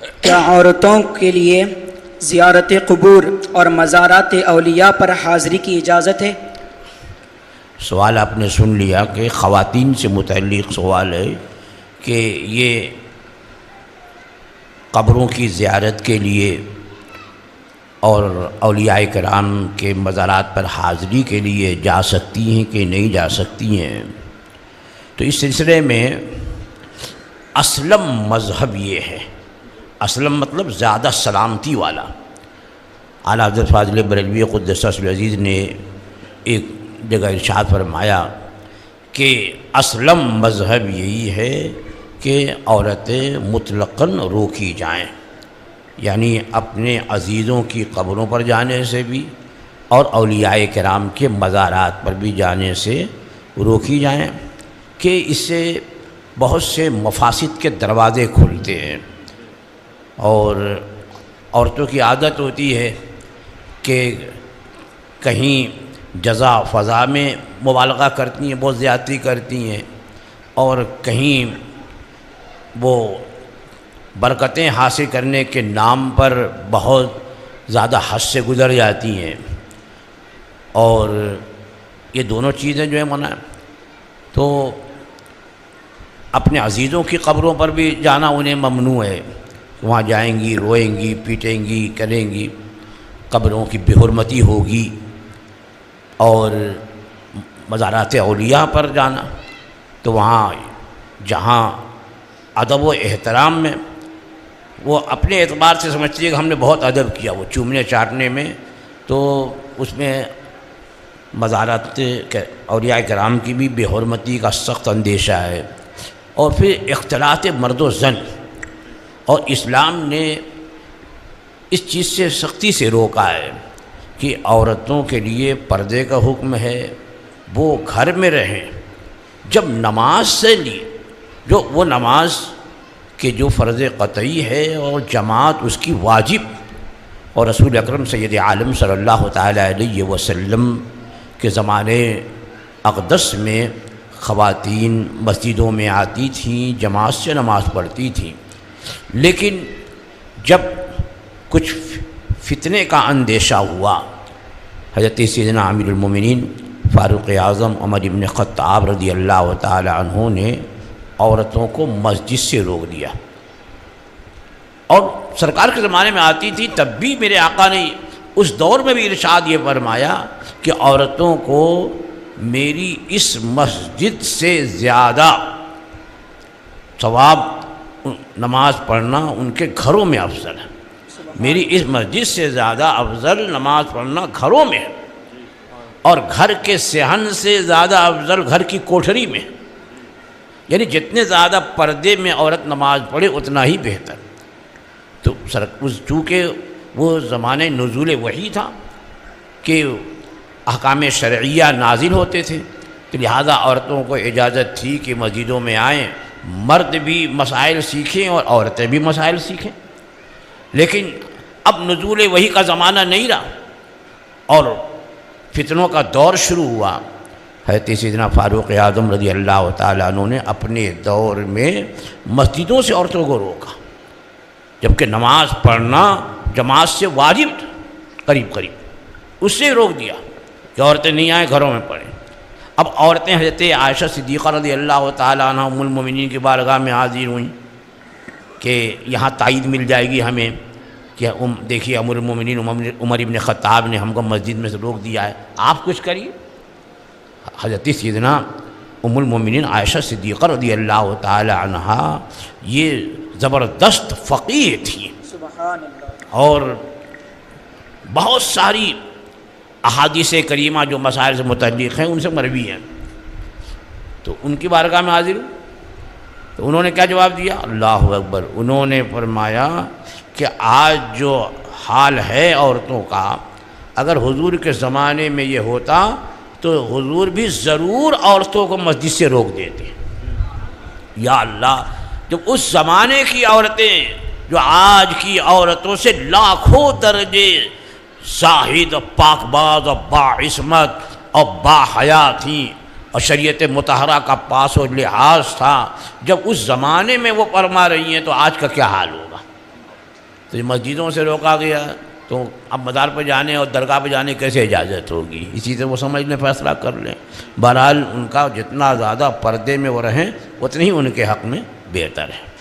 کیا عورتوں کے لیے زیارت قبور اور مزارات اولیاء پر حاضری کی اجازت ہے؟ سوال آپ نے سن لیا کہ خواتین سے متعلق سوال ہے کہ یہ قبروں کی زیارت کے لیے اور اولیاء کرام کے مزارات پر حاضری کے لیے جا سکتی ہیں کہ نہیں جا سکتی ہیں۔ تو اس سلسلے میں اسلم مذہب یہ ہے، اسلم مطلب زیادہ سلامتی والا۔ اعلیٰ حضرت فاضل بریلوی قدس سرہ العزیز نے ایک جگہ ارشاد فرمایا کہ اسلم مذہب یہی ہے کہ عورتیں مطلقاً روکی جائیں، یعنی اپنے عزیزوں کی قبروں پر جانے سے بھی اور اولیاء کرام کے مزارات پر بھی جانے سے روکی جائیں، کہ اس سے بہت سے مفاسد کے دروازے کھلتے ہیں۔ اور عورتوں کی عادت ہوتی ہے کہ کہیں جزا فضا میں مبالغہ کرتی ہیں، بہت زیادتی کرتی ہیں، اور کہیں وہ برکتیں حاصل کرنے کے نام پر بہت زیادہ حد سے گزر جاتی ہیں، اور یہ دونوں چیزیں جو ہیں منع ہیں۔ تو اپنے عزیزوں کی قبروں پر بھی جانا انہیں ممنوع ہے، وہاں جائیں گی، روئیں گی، پیٹیں گی، کریں گی، قبروں کی بے حرمتی ہوگی۔ اور مزارات اولیاء پر جانا تو وہاں جہاں ادب و احترام میں وہ اپنے اعتبار سے سمجھتی ہے کہ ہم نے بہت ادب کیا، وہ چومنے چاٹنے میں، تو اس میں مزارات اولیاء کرام کی بھی بے حرمتی کا سخت اندیشہ ہے۔ اور پھر اختلاط مرد و زن، اور اسلام نے اس چیز سے سختی سے روکا ہے کہ عورتوں کے لیے پردے کا حکم ہے، وہ گھر میں رہیں، جب نماز سے لی جو وہ نماز کہ جو فرض قطعی ہے اور جماعت اس کی واجب، اور رسول اکرم سید عالم صلی اللہ تعالی علیہ وسلم کے زمانے اقدس میں خواتین مسجدوں میں آتی تھیں، جماعت سے نماز پڑھتی تھیں، لیکن جب کچھ فتنے کا اندیشہ ہوا، حضرت سیدنا امیر المومنین فاروق اعظم عمر ابن خطاب رضی اللہ تعالی عنہ نے عورتوں کو مسجد سے روک دیا۔ اور سرکار کے زمانے میں آتی تھی، تب بھی میرے آقا نے اس دور میں بھی ارشاد یہ فرمایا کہ عورتوں کو میری اس مسجد سے زیادہ ثواب نماز پڑھنا ان کے گھروں میں افضل ہے، میری اس مسجد سے زیادہ افضل نماز پڑھنا گھروں میں ہے، اور گھر کے صحن سے زیادہ افضل گھر کی کوٹھری میں، یعنی جتنے زیادہ پردے میں عورت نماز پڑھے اتنا ہی بہتر۔ تو چونکہ وہ زمانے نزول وحی تھا کہ احکام شرعیہ نازل ہوتے تھے، تو لہذا عورتوں کو اجازت تھی کہ مسجدوں میں آئیں، مرد بھی مسائل سیکھیں اور عورتیں بھی مسائل سیکھیں۔ لیکن اب نزول وحی کا زمانہ نہیں رہا اور فتنوں کا دور شروع ہوا۔ حضرت سیدنا فاروق اعظم رضی اللہ تعالیٰ عنہ نے اپنے دور میں مسجدوں سے عورتوں کو روکا، جبکہ نماز پڑھنا جماعت سے واجب تھا، قریب قریب اس سے روک دیا کہ عورتیں نہیں آئیں، گھروں میں پڑھیں۔ اب عورتیں حضرت عائشہ صدیقہ رضی اللہ تعالیٰ عنہ ام المومنین کی بارگاہ میں حاضر ہوئیں کہ یہاں تائید مل جائے گی ہمیں کہ دیکھیے امیر المومنین عمر ابن خطاب نے ہم کو مسجد میں سے روک دیا ہے، آپ کچھ کریے۔ حضرت سیدنا ام المومنین عائشہ صدیقہ رضی اللہ تعالی عنہا یہ زبردست فقیہ تھی، اور بہت ساری احادیث کریمہ جو مسائل سے متعلق ہیں ان سے مروی ہیں، تو ان کی بارگاہ میں حاضر ہوں تو انہوں نے کیا جواب دیا؟ اللہ اکبر! انہوں نے فرمایا کہ آج جو حال ہے عورتوں کا، اگر حضور کے زمانے میں یہ ہوتا تو حضور بھی ضرور عورتوں کو مسجد سے روک دیتے۔ یا اللہ! جب اس زمانے کی عورتیں جو آج کی عورتوں سے لاکھوں درجے زاہد اور پاک باز اور باعصمت اور باحیا تھیں اور شریعت مطہرہ کا پاس و لحاظ تھا، جب اس زمانے میں وہ فرما رہی ہیں تو آج کا کیا حال ہوگا؟ تو یہ مسجدوں سے روکا گیا تو اب مزار پہ جانے اور درگاہ پہ جانے کیسے اجازت ہوگی؟ اسی سے وہ سمجھ لیں، فیصلہ کر لیں۔ بہرحال ان کا جتنا زیادہ پردے میں وہ رہیں اتنی ہی ان کے حق میں بہتر ہے۔